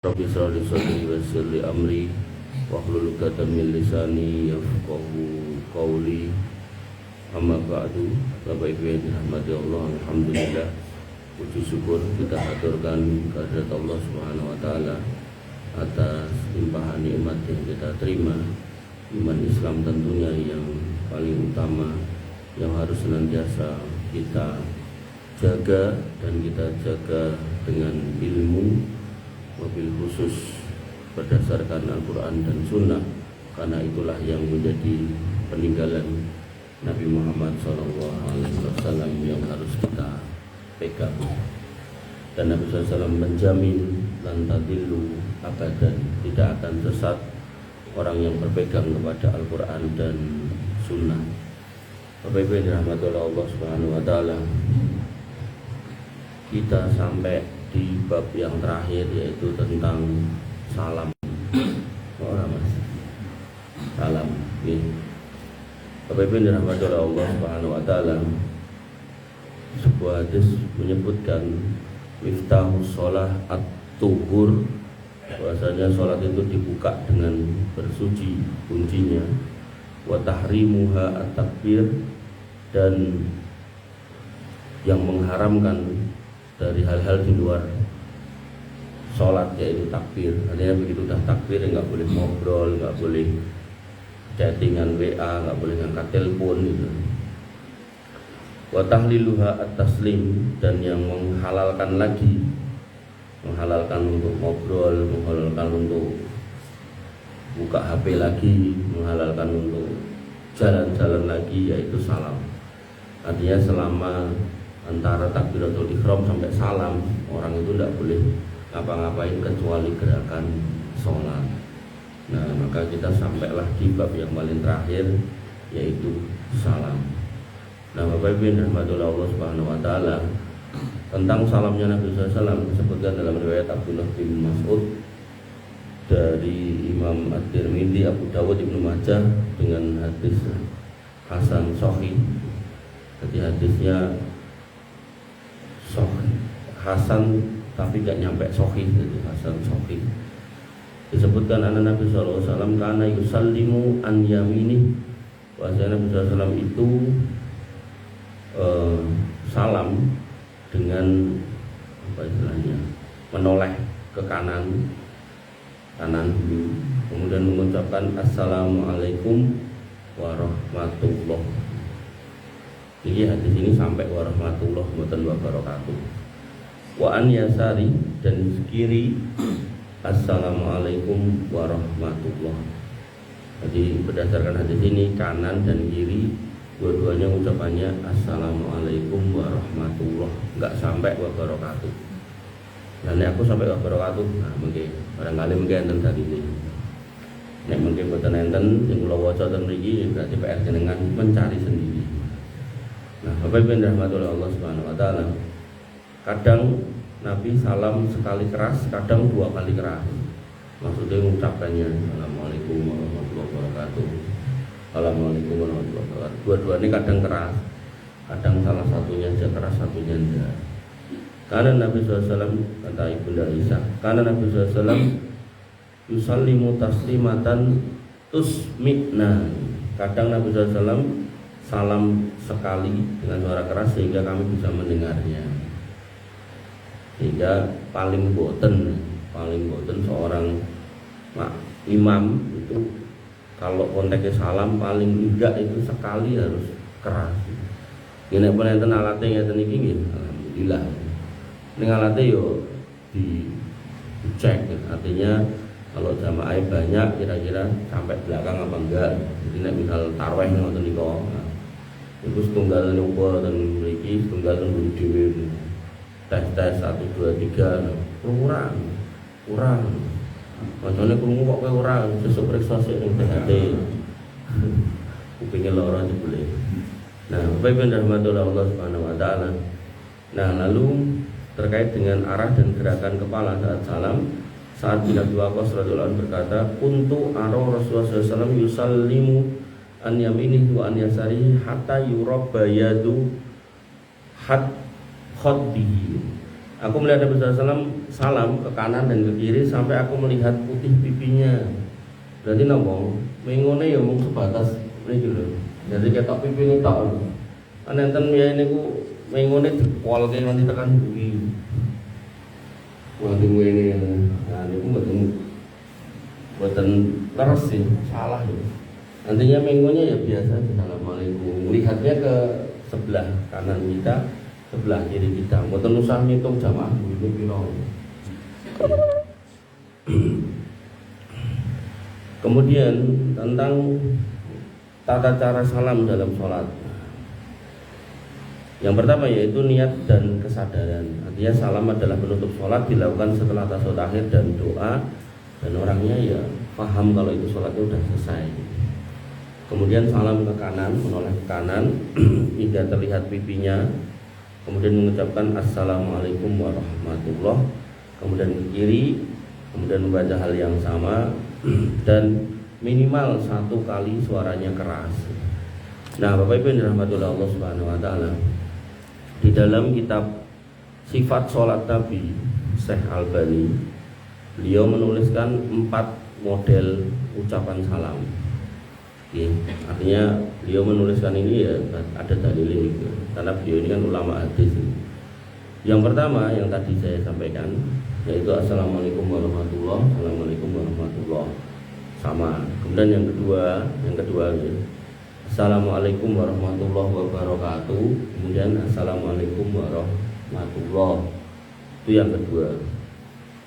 Rabbi shrah li sadri wa yassir li amri wahlul 'uqdatam min lisani yafqahu qawli. Amma ba'du. Bapak Ibu yang dirahmati Allah, alhamdulillah, puji syukur kita haturkan kehadirat Allah Subhanahu wa taala atas limpahan nikmat yang kita terima. Iman Islam tentunya yang paling utama, yang harus senantiasa kita jaga dan kita jaga dengan ilmu, mobil khusus berdasarkan Al-Quran dan Sunnah, karena itulah yang menjadi peninggalan Nabi Muhammad SAW yang harus kita pegang. Dan Nabi SAW menjamin lan tadillu abadan, tidak akan sesat orang yang berpegang kepada Al-Quran dan Sunnah. Bapak Ibu yang dirahmati oleh Allah Subhanahu wa taala, kita sampai di bab yang terakhir, yaitu tentang salam. Mas, salam. Bapak Ibu yang dirahmati oleh Allah Subhanahu wa taala, sebuah hadis menyebutkan miftahus shalah at-tuhur, bahwasanya salat itu dibuka dengan bersuci kuncinya, wa tahrimuha at-takbir, dan yang mengharamkan dari hal-hal di luar sholat yaitu takbir. Artinya begitu dah takbir nggak boleh ngobrol, nggak boleh chattingan WA, nggak boleh ngangkat telepon gitu. Wa tahliluha at-taslim, dan yang menghalalkan lagi, menghalalkan untuk ngobrol, menghalalkan untuk buka HP lagi, menghalalkan untuk jalan-jalan lagi, yaitu salam. Artinya selama antara takbiratul ihram sampai salam, orang itu tidak boleh ngapa-ngapain kecuali gerakan sholat. Nah, maka kita sampailah di bab yang paling terakhir, yaitu salam. Nah, Bapak Ibu yang dirahmati oleh Allah Subhanahu wa taala, tentang salamnya Nabi SAW disebutkan dalam riwayat Abdullah bin Mas'ud dari Imam At-Tirmidzi, Abu Dawud, Ibnu Majah dengan hadis hasan sahih. Jadi hadisnya sahih, hasan tapi gak nyampe sahih, jadi hasan sahih. Disebutkan anak Nabi SAW karena yusallimu an yamini, bahwa Nabi SAW itu salam dengan apa istilahnya, menoleh ke kanan dulu, kemudian mengucapkan assalamualaikum warahmatullahi. Jadi hadis ini sampai warahmatullahi wabarakatuh. Wa an yasari, dan kiri assalamualaikum warahmatullahi. Jadi berdasarkan hadis ini, kanan dan kiri dua-duanya ucapannya assalamualaikum warahmatullahi, enggak sampai wabarakatuh. Dan aku sampai wabarakatuh, nah mungkin barangkali enten tadi ini. Nek mungkin boten enten sing kula waca ten mriki, berarti PR jenengan mencari sendiri. Nah, Bapak Ibu yang dirahmati oleh Allah Subhanahu wa taala, kadang Nabi salam sekali keras, kadang dua kali keras. Maksudnya mengucapkannya assalamualaikum warahmatullahi wabarakatuh, assalamualaikum warahmatullahi wabarakatuh. Dua-duanya kadang keras, kadang salah satunya aja keras, satunya enggak. Karena Nabi SAW, kata Ibunda Aisyah, karena Nabi SAW yusallimu taslimatan tusmi'na. Kadang Nabi SAW salam sekali dengan suara keras sehingga kami bisa mendengarnya. Sehingga paling boten seorang imam itu kalau konteksnya salam paling enggak itu sekali harus keras. Ini pun enten alatnya ngeten iki nggih, alhamdulillah. Ning alatnya yo dicek, artinya kalau jamaah banyak kira-kira sampai belakang apa enggak. Jadi nek misal tarawih ngoten niku, itu setunggal nyoba dan memiliki setunggal dan dhewe. Tes 1 2 3 kurang. Macamnya krungu kok kowe ora sesuk periksa sik ning THT. Kupinge lara jebule. Nah, Bapak Ibu yang dirahmati oleh Allah Subhanahu wa taala. Nah, lalu terkait dengan arah dan gerakan kepala saat salam, saat bin Abi Waqqas radhiyallahu anhu berkata, "Kuntu ara Rasulullah SAW yusallimu an yaminihi wa an yasarihi hatta yurab bayadu khaddihi." Aku melihat Nabi SAW salam ke kanan dan ke kiri sampai aku melihat putih pipinya. Berarti nopo, mengone ya mung sebatas ini lho. Jadi ketok pipi ini tok. Kan enten ya niku mengone dipolke nanti tekan bumi. Waduh ini, nah niku mboten leres sih, salah ya. Nantinya mengonya ya biasa Assalamualaikum. Lihatnya ke sebelah kanan kita, sebelah kiri kita. Mboten usah ngitung jamaah dulu piro. Kemudian tentang tata cara salam dalam sholat. Yang pertama yaitu niat dan kesadaran. Artinya salam adalah penutup sholat, dilakukan setelah tasawuf akhir dan doa, dan orangnya ya paham kalau itu sholatnya sudah selesai. Kemudian salam ke kanan, menoleh ke kanan hingga terlihat pipinya. Kemudian mengucapkan Assalamualaikum warahmatullahi. Kemudian ke kiri, kemudian membaca hal yang sama, dan minimal 1 kali suaranya keras. Nah, Bapak Ibu yang dirahmati oleh Allah Subhanahu wa taala, di dalam kitab Sifat Sholat Nabi Syekh Albani, beliau menuliskan 4 model ucapan salam. Oke, artinya beliau menuliskan ini ya ada dalilnya gitu. Karena beliau ini kan ulama hadis. Yang pertama yang tadi saya sampaikan yaitu Assalamualaikum warahmatullahi wabarakatuh. Assalamualaikum warahmatullahi wabarakatuh. Sama. Kemudian yang kedua ya. Assalamualaikum warahmatullahi wabarakatuh. Kemudian Assalamualaikum warahmatullahi. Itu yang kedua.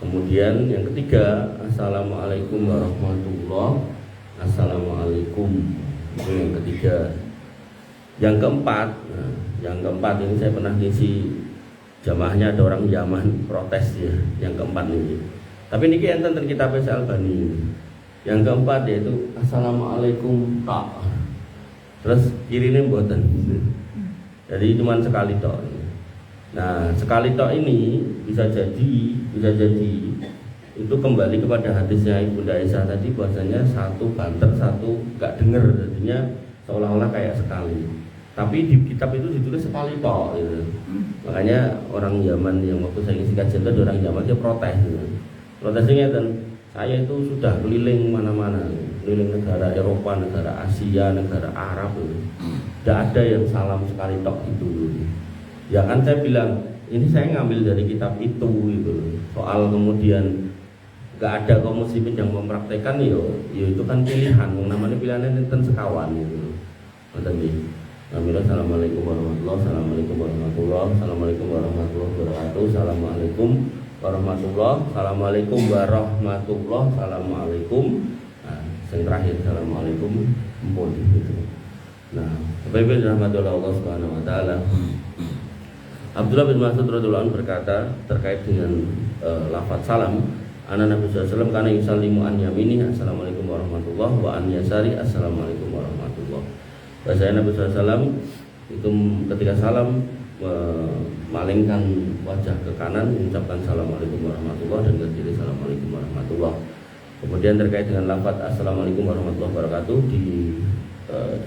Kemudian yang ketiga Assalamualaikum warahmatullahi. Assalamualaikum. Itu yang ketiga. Yang keempat ini saya pernah ngisi jamaahnya, ada orang Yaman protes ya. Yang keempat ini. Tapi ini enten ten kitab Syekh Albani. Yang keempat yaitu Assalamualaikum tak. Terus kirine mboten. Jadi cuma sekali tok. Nah, sekali tok ini bisa jadi itu kembali kepada hadisnya Ibunda Aisyah tadi, bahwasanya satu banter satu gak denger, jadinya seolah-olah kayak sekali. Tapi di kitab itu ditulis sekali tok gitu. Makanya orang Yaman yang waktu saya ngisi kajian itu orang Yaman dia protes gitu. Protesnya dan saya itu sudah keliling mana-mana, keliling negara Eropa, negara Asia, negara Arab gitu. Tidak ada yang salam sekali tok itu. Ya kan saya bilang ini saya ngambil dari kitab itu gitu. Soal kemudian gak ada kaum muslimin yang mempraktekkan ya itu kan pilihan, namanya pilihannya tentang sekawan gitu. Tadi. Assalamualaikum warahmatullahi wabarakatuh. Assalamualaikum warahmatullahi wabarakatuh. Assalamualaikum warahmatullahi wabarakatuh. Assalamualaikum warahmatullahi. Assalamualaikum. Nah, yang terakhir Assalamualaikum empun gitu. Nah, Bapak Ibu dirahmati oleh Allah Subhanahu wa taala. Abdullah bin Mas'ud radhiyallahu anhu berkata terkait dengan lafaz salam, Nabi sallallahu alaihi wasallam kana yusallimu an yamini assalamualaikum warahmatullahi wa an yasari assalamualaikum warahmatullahi. Bahasa Nabi sallallahu alaihi wasallam itu ketika salam memalingkan wajah ke kanan mengucapkan assalamualaikum warahmatullahi dan ke kiri assalamualaikum warahmatullahi. Kemudian terkait dengan lafaz assalamualaikum warahmatullahi wabarakatuh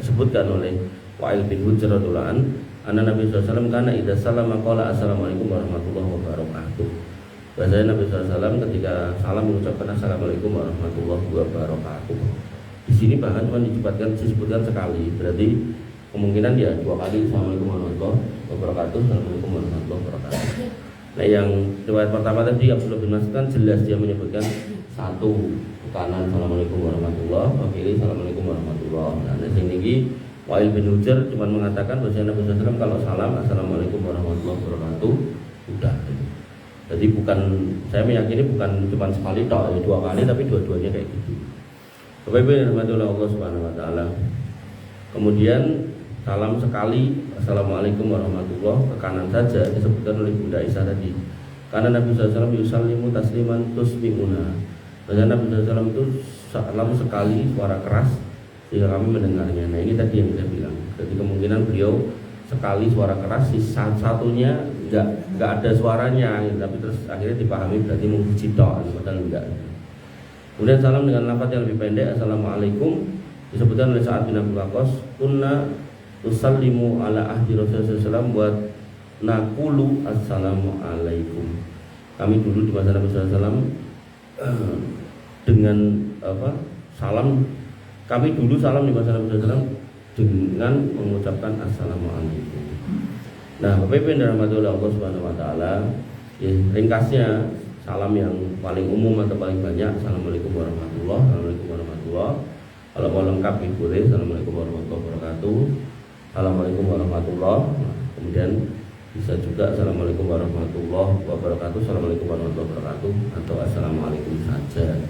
disebutkan oleh Wa'il bin Hujr radhiyallahu anhu, Nabi sallallahu alaihi wasallam kana idza salama qala assalamualaikum warahmatullahi wabarakatuh. Bahasanya Nabi SAW ketika salam mengucapkan Assalamualaikum warahmatullahi wabarakatuh. Di sini bahkan cuma disebutkan sekali, berarti kemungkinan ya 2 kali Assalamualaikum warahmatullahi wabarakatuh, Assalamualaikum warahmatullahi wabarakatuh. Nah yang riwayat pertama tadi Abdullah bin Mas'ud kan jelas dia menyebutkan satu ke kanan Assalamualaikum warahmatullahi wabarakatuh, ke kiri Assalamualaikum warahmatullahi wabarakatuh. Nah sini lagi Wa'il bin Hujr cuma mengatakan bahwa Nabi SAW kalau salam Assalamualaikum warahmatullahi wabarakatuh udah. Jadi saya meyakini bukan cuma sekali tok, 2 kali, tapi dua-duanya kayak gitu. Bapak Ibu yang dirahmati oleh Allah Subhanahu wa taala. Kemudian salam sekali Assalamualaikum warahmatullahi ke kanan saja disebutkan oleh Bunda Aisyah tadi. Karena Nabi SAW yusallimu tasliman tusmi'una. Dan Nabi SAW itu salam sekali suara keras sehingga kami mendengarnya. Nah ini tadi yang saya bilang. Jadi kemungkinan beliau sekali suara keras, satunya enggak ada suaranya, tapi terus akhirnya dipahami berarti memuji tok, padahal enggak. Kemudian salam dengan lafaz yang lebih pendek, Assalamualaikum, disebutkan oleh Sa'ad bin Abi Waqqas, kunna tusallimu ala ahdi Rasulullah SAW buat naqulu assalamu alaikum. Kami dulu di masa Nabi SAW dengan salam, kami dulu salam di masa Nabi SAW dengan mengucapkan assalamualaikum. Nah, Bapak Ibu yang dirahmati oleh Allah Subhanahu wa taala, ya, ringkasnya salam yang paling umum atau paling banyak assalamualaikum warahmatullahi wabarakatuh. Kalau mau lengkap boleh assalamualaikum warahmatullahi wabarakatuh. Assalamualaikum warahmatullahi. Kemudian bisa juga assalamualaikum warahmatullahi wabarakatuh, assalamualaikum warahmatullahi wabarakatuh, atau assalamualaikum saja.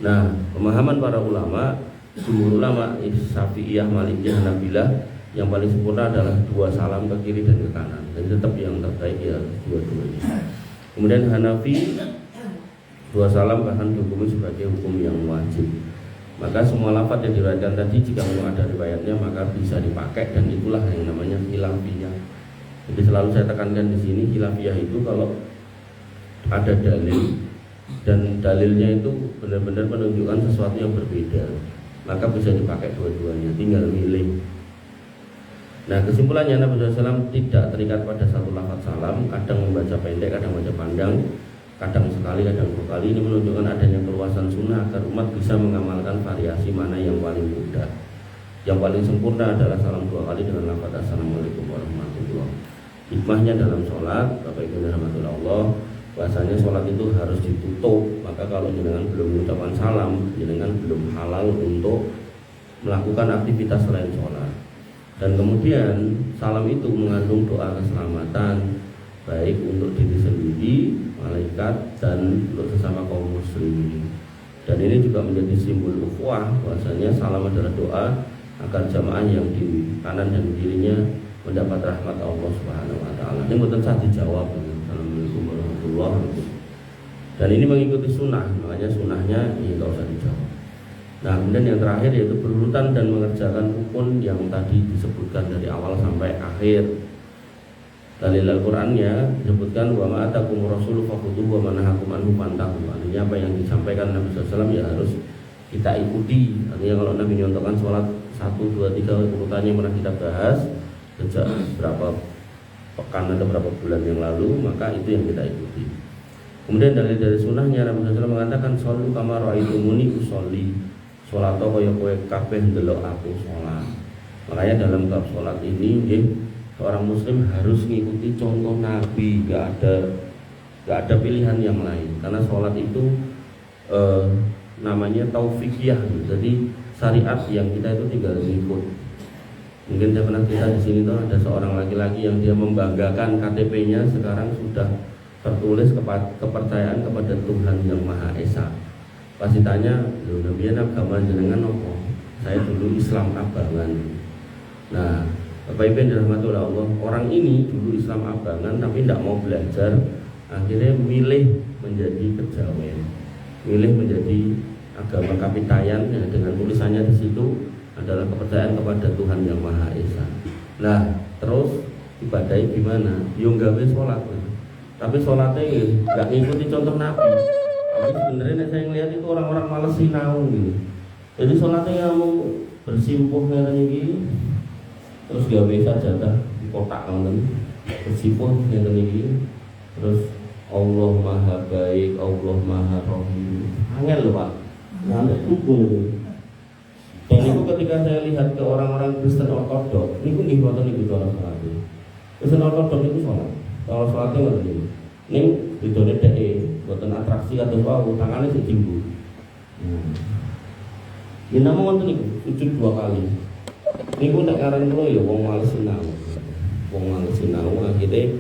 Nah, pemahaman para ulama, jumhur ulama Syafi'iyah, Malikiyah, Hanabilah, yang paling sempurna adalah dua salam ke kiri dan ke kanan, dan tetap yang terbaik ya dua-duanya. Kemudian Hanafi, dua salam bahkan dihukumi sebagai hukum yang wajib. Maka semua lafaz yang diriwayatkan tadi jika memang ada riwayatnya maka bisa dipakai, dan itulah yang namanya khilafiyah. Jadi selalu saya tekankan di sini, khilafiyah itu kalau ada dalil dan dalilnya itu benar-benar menunjukkan sesuatu yang berbeda, maka bisa dipakai dua-duanya, tinggal milih. Nah, kesimpulannya Nabi SAW tidak terikat pada satu lafaz salam, kadang membaca pendek, kadang membaca panjang, kadang sekali, kadang dua kali. Ini menunjukkan adanya keluasan sunnah agar umat bisa mengamalkan variasi mana yang paling mudah. Yang paling sempurna adalah salam dua kali dengan lafaz assalamualaikum warahmatullahi wabarakatuh. Hikmahnya dalam sholat, Bapak Ibu rahmatullah Allah, bahasanya sholat itu harus ditutup. Maka kalau jenengan belum mengucapkan salam, jenengan belum halal untuk melakukan aktivitas selain sholat. Dan kemudian salam itu mengandung doa keselamatan, baik untuk diri sendiri, malaikat, dan untuk sesama kaum muslimin. Dan ini juga menjadi simbol ukhuwah, bahwasanya salam adalah doa agar jamaah yang di kanan dan kirinya mendapat rahmat Allah Subhanahu wa taala. Ini mboten sah dijawab. Assalamualaikum warahmatullahi wabarakatuh. Dan ini mengikuti sunnah, makanya sunnahnya ini enggak usah dijawab. Nah, kemudian yang terakhir yaitu berurutan dan mengerjakan rukun yang tadi disebutkan dari awal sampai akhir. Dalil Al-Qur'annya disebutkan wa ma atakum rasulu fakhudhuhu wa ma nahakum anhu fantahu. Artinya apa yang disampaikan Nabi SAW ya harus kita ikuti. Artinya kalau Nabi nyontohkan sholat 1, 2, 3 urutannya pernah kita bahas sejak berapa pekan atau berapa bulan yang lalu, maka itu yang kita ikuti. Kemudian dari sunnahnya Nabi SAW mengatakan shollu kama ra'aitumuni usolli. Sholat kaya kowe kabeh ndelok aku sholat. Makanya dalam bab sholat ini seorang muslim harus mengikuti contoh Nabi, gak ada pilihan yang lain. Karena sholat itu namanya taufikiyah, jadi syariat yang kita itu tinggal ikut. Mungkin saya pernah cerita di sini tuh ada seorang laki-laki yang dia membanggakan KTP-nya sekarang sudah tertulis kepercayaan kepada Tuhan Yang Maha Esa. Pas ditanya, "Lho, nabiyan agama jenengan apa?" "Saya dulu Islam abangan." Nah, Bapak Ibu yang dirahmati oleh Allah, orang ini dulu Islam abangan tapi tidak mau belajar, akhirnya milih menjadi kejawen, milih menjadi agama kapitayan, ya, dengan tulisannya di situ adalah kepercayaan kepada Tuhan Yang Maha Esa. Nah, terus ibadahnya gimana? Yung gawe sholat, tapi sholatnya nggak ngikuti contoh Nabi. Jadi sebenarnya saya ngelihat itu orang-orang malas sinau gitu. Jadi sholatnya mau bersimpuh kayak gini, terus gawe sajadah di kotak nonton, bersimpuh kayak gini, terus Allah Maha Baik, Allah Maha Rahim. Angel loh Pak, angel tubuh. Dan itu ketika saya lihat ke orang-orang Kristen Ortodok, ini pun dibuat nih orang sholat. Kristen Ortodok itu sholat, kalau sholatnya nggak ada ini bidone buatan atraksi atau wow, tangannya sejimbu. Ini nama wonten niku sujud 2 kali. Niku nek aran kula ya wong males sinau. Wong males sinau akhirnya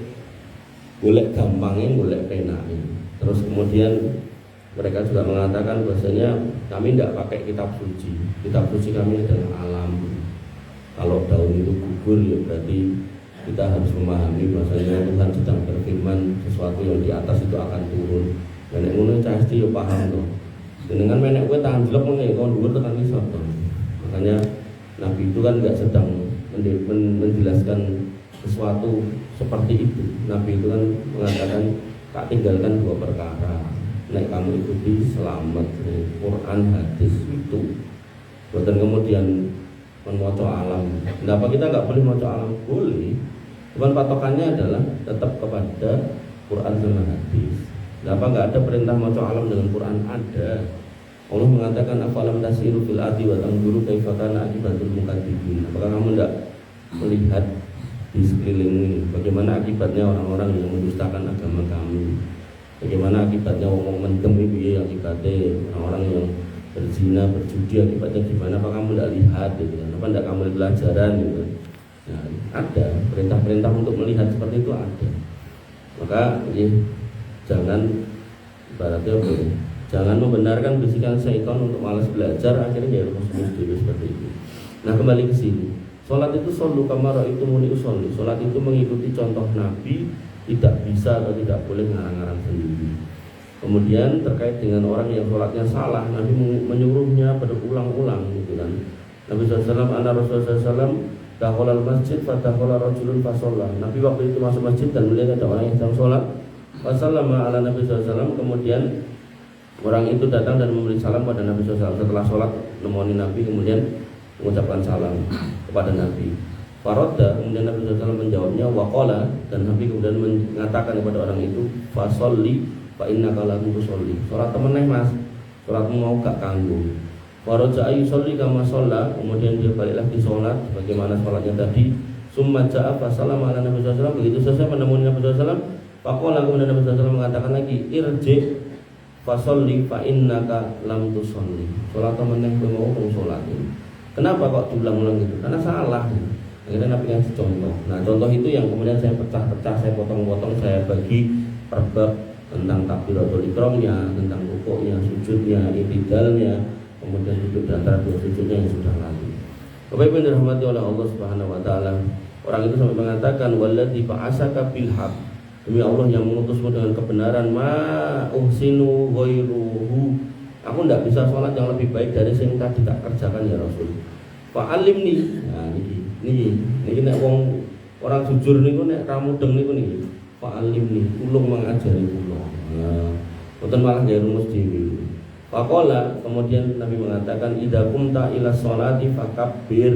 golek gampangnya, golek penake. Terus kemudian mereka juga mengatakan bahwasanya kami tidak pakai kitab suci. Kitab suci kami adalah alam. Kalau daun itu gugur ya berarti kita harus memahami bahwasanya Tuhan sedang berfirman sesuatu yang di atas itu akan turun. Dan nek ngono pasti yo paham to. Dengan menek kowe tangan jelek ngene kok dhuwur tekan isor to. Makanya Nabi itu kan enggak sedang menjelaskan sesuatu seperti itu. Nabi itu kan mengatakan tak tinggalkan 2 perkara. Nek kamu ikuti selamat, Quran, hadis itu. Bukan kemudian membaca alam. Kenapa kita enggak boleh membaca alam? Boleh. Cuman patokannya adalah tetap kepada Quran sama hadis. Kenapa nggak ada perintah maca alam dengan Quran? Ada. Allah mengatakan afalam tasiru fil ardi wa tanzuru kaifa kana akibatul mukadzibin. Apakah kamu tidak melihat di sekeliling ini bagaimana akibatnya orang-orang yang mendustakan agama kami? Bagaimana akibatnya ngomong mendem itu ya, akibatnya orang-orang yang berzina, berjudi, akibatnya gimana? Apa kamu tidak lihat gitu kan? Apa tidak kamu pelajaran gitu kan? Nah, ada perintah-perintah untuk melihat seperti itu ada. Maka jangan ibaratnya jangan membenarkan bisikan syaitan untuk malas belajar, akhirnya ya rumus seperti itu. Nah, kembali ke sini. Salat itu solu kamar itu muni usolli. Salat itu mengikuti contoh Nabi, tidak bisa atau tidak boleh ngarang-ngarang sendiri. Kemudian terkait dengan orang yang sholatnya salah, Nabi menyuruhnya berulang-ulang gitu kan. Nabi SAW, anna Rasulullah SAW dakhala al-masjid fadakhala rajulun fashollah. Nabi waktu itu masuk masjid dan melihat ada orang yang sedang sholat. Fasallama ala Nabi SAW, kemudian orang itu datang dan memberi salam pada Nabi SAW. Setelah sholat nemoni Nabi, kemudian mengucapkan salam kepada Nabi. Farodda, kemudian Nabi SAW menjawabnya waqala, dan Nabi kemudian mengatakan kepada orang itu fasolli fa innaka lam tusolli. Sholat temeneh mas, sholatmu mau gak kanggo. Farodja ayu solli kama sholla, kemudian dia balik lagi sholat bagaimana sholatnya tadi. Summa ja'a fasalama ala Nabi SAW, begitu selesai menemui Nabi SAW. Faqala, kemudian Nabi SAW mengatakan lagi irji fasolli fa innaka lam tusolli. Sholat temeneh mau sholat ini. Kenapa kok diulang-ulang gitu? Karena salah. Akhirnya Nabi ngasih contoh. Nah, contoh itu yang kemudian saya pecah-pecah, saya potong-potong, saya bagi per bab tentang takbiratul ihramnya, tentang rukuknya, sujudnya, i'tidalnya, kemudian duduk di antara dua sujudnya yang sudah lalu. Bapak Ibu yang dirahmati oleh Allah Subhanahu wa taala, orang itu sampai mengatakan walladzi ba'asaka bil haqq. Demi Allah yang mengutusmu dengan kebenaran, ma uhsinu ghairuhu. Aku tidak bisa sholat yang lebih baik dari yang tadi tak kerjakan ya Rasul. Fa'alimni. Nah, ini nek wong orang jujur niku nek kamu deng niku niki. Fa'alimni, ulung mengajari kula. Nah, boten malah gawe rumus dhewe. Faqala, kemudian Nabi mengatakan idza qumta ila sholati fakabbir.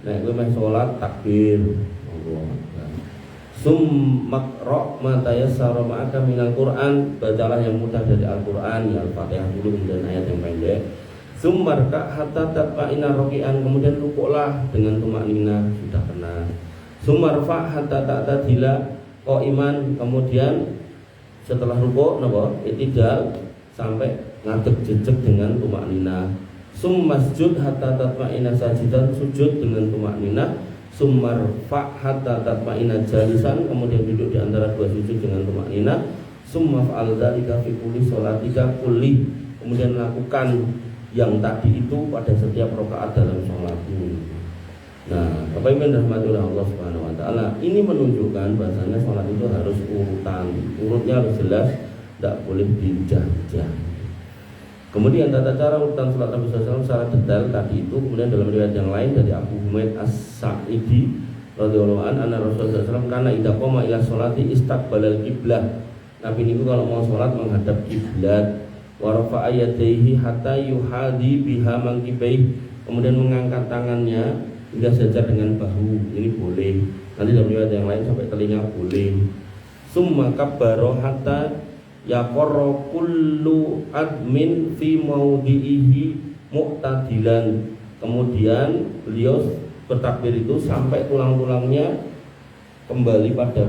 Nek kowe meh salat takbir. Allah. Summakra ma tayassara ma'aka minal Qur'an, bacalah yang mudah dari Al-Qur'an, ya Al-Fatihah dulu kemudian ayat yang pendek. Summarka hatta tatma'inna raki'an, kemudian rukuklah dengan tumaknina, sudah pernah. Sumarfa hatta ta'tadila qa'iman, kemudian setelah rukuk napa? I'tidal sampai ngadeg jejeg dengan tumaknina. Summasjud hatta tatma'inna sajidan, sujud dengan tumaknina. Summarfa hatta tatma'inna jalisan, kemudian duduk di antara dua sujud dengan tumaknina. Summa fa'al dzalika fi kulli sholatika kulli, kemudian lakukan yang tadi itu pada setiap rakaat dalam sholatmu. Nah, Bapak Ibu yang dirahmati oleh Allah Subhanahu wa taala, ini menunjukkan bahasanya sholat itu harus urutan. Urutnya harus jelas, tidak boleh dijajah. Kemudian tata cara urutan sholat Nabi SAW secara detail tadi itu. Kemudian dalam riwayat yang lain dari Abu Humaid As-Sa'idi radhiyallahu anhu, anna Rasulullah SAW kana idza qama ila sholati istaqbalal qiblah. Nabi niku kalau mau sholat menghadap kiblat. Wa rafa'a yadayhi hatta yuhadi biha mankibaih, kemudian mengangkat tangannya hingga sejajar dengan bahu. Ini boleh. Nanti dalam riwayat yang lain sampai telinga boleh. Summa kabbara hatta yaqarra kullu admin fi maudhihi mu'tadilan. Kemudian beliau bertakbir itu sampai tulang-tulangnya kembali pada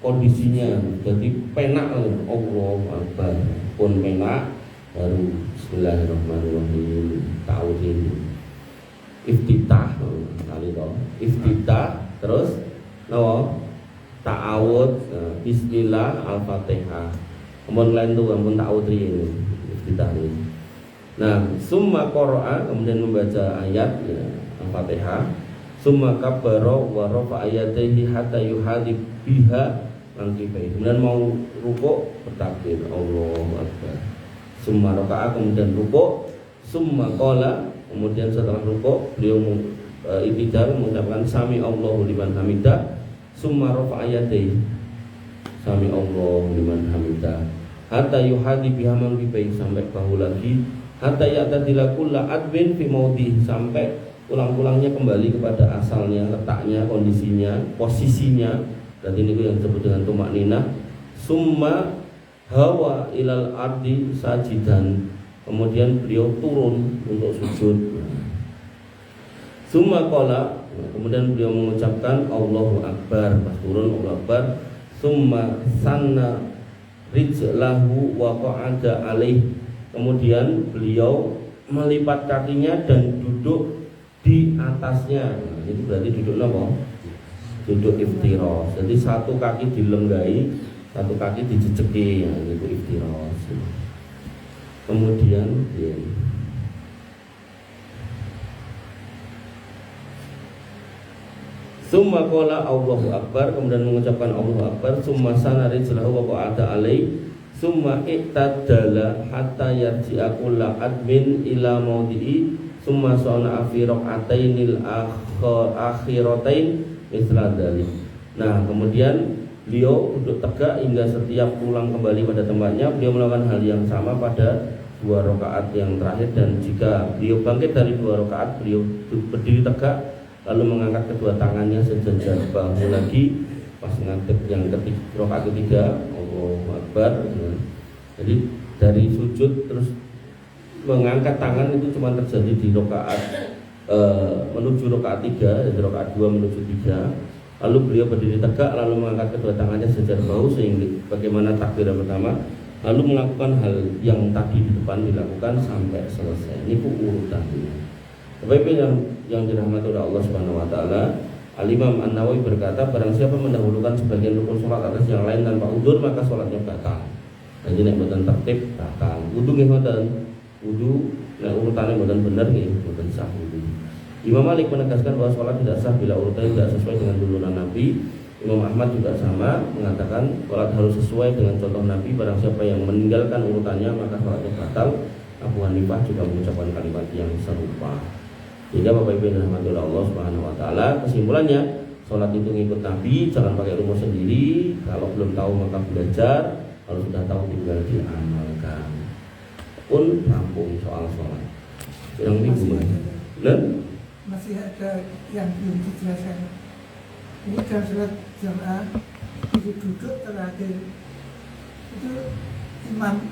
kondisinya, jadi penak. Allahu Akbar pun penak, baru bismillahirrahmanirrahim ta'awudin iftitah kali to iftitah, terus no ta'awud, bismillah, al-fatihah. Kemudian lain tuh ampun ta'awud ini iftitah ini. Nah, summa qara'a, kemudian membaca ayat ya, al-fatihah. Summa kabbara wa rafa'a yadayhi hatta yuhadib biha mankibai. Kemudian mau rukuk bertakbir Allahu Akbar. Summa raka'a, kemudian rukuk. Summa qala, kemudian setelah rukuk beliau i'tidal mengucapkan sami Allahu liman hamidah. Summa rafa'a yadayhi sami Allahu liman hamidah hatta yuhadi biha mankibai, sampai bahu lagi. Hatta ya'tadila kulla adwin fi maudhi, sampai tulang-tulangnya kembali kepada asalnya, letaknya, kondisinya, posisinya. Berarti ini yang disebut dengan tumak ninah. Summa hawa ilal ardi sajidan. Kemudian beliau turun untuk sujud. Summa qala, kemudian beliau mengucapkan Allahu Akbar, pas turun Allahu Akbar. Summa sanna rijlahu wa qa'ada alaih. Kemudian beliau melipat kakinya dan duduk di atasnya. Nah, itu berarti duduk apa? Duduk iftiros. Jadi satu kaki dilenggai, satu kaki dijejeki, ya, itu iftiros. Kemudian ya. Summa qala Allahu Akbar, kemudian mengucapkan Allahu Akbar. Summa sana rijlahu wa qa'ada alaih. Summa iktadala hatta yarji'a kullu admin ila mawdi'i. Summa sana'a fi raq'atainil akhiratain misla dzalik. Nah, kemudian beliau duduk tegak hingga setiap pulang kembali pada tempatnya. Beliau melakukan hal yang sama pada 2 rakaat yang terakhir, dan jika beliau bangkit dari 2 rakaat, beliau berdiri tegak lalu mengangkat kedua tangannya sejajar bahu lagi pas ngadep yang ketiga, rakaat ketiga, Allahu Akbar. Jadi dari sujud terus mengangkat tangan itu cuma terjadi di rakaat menuju rakaat 3, dari rakaat 2 menuju 3. Lalu beliau berdiri tegak lalu mengangkat kedua tangannya sejajar bahu sehingga bagaimana takbir pertama, lalu melakukan hal yang tadi di depan dilakukan sampai selesai. Ini urutannya. Bapak yang dirahmati oleh Allah Subhanahu wa taala, Al-Imam An-Nawawi berkata, barang siapa mendahulukan sebagian rukun salat atas yang lain tanpa udzur, maka salatnya batal. Jadi nek mboten tertib batal. Wudu nggih mboten. Wudu nek urutane mboten bener nggih mboten sah wudu. Imam Malik menegaskan bahwa salat tidak sah bila urutannya tidak sesuai dengan tuntunan Nabi. Imam Ahmad juga sama mengatakan salat harus sesuai dengan contoh Nabi. Barang siapa yang meninggalkan urutannya maka salatnya batal. Abu Hanifah juga mengucapkan kalimat yang serupa. Sehingga Bapak Ibu yang dirahmati oleh Allah Subhanahu wa taala, kesimpulannya salat itu ngikut Nabi, jangan pakai rumus sendiri. Kalau belum tahu maka belajar, kalau sudah tahu tinggal diamalkan. Pun rampung soal salat. Yang ini gimana? Dan masih ada yang belum dijelaskan. Ini dalam salat jamaah itu duduk terakhir itu imam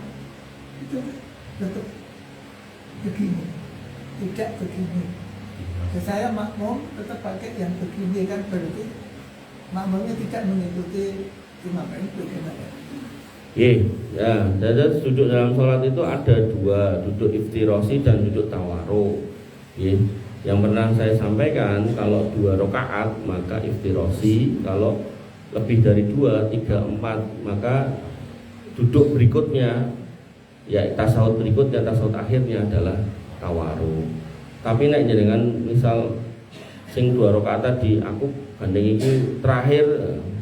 itu tetap begini, tidak begini. Saya makmum tetap pakai yang begini, kan berarti makmumnya tidak mengikuti imam itu gimana? Ya, jadi duduk dalam sholat itu ada 2, duduk iftirosi dan duduk tawaruk. Yang pernah saya sampaikan, kalau 2 rakaat maka iftirosi, kalau lebih dari 2, 3, 4 maka duduk berikutnya, ya tasawuf berikutnya, tasawuf akhirnya adalah tawaruk. Tapi nek jenengan misal sing 2 rakaat tadi aku gandeng iki terakhir,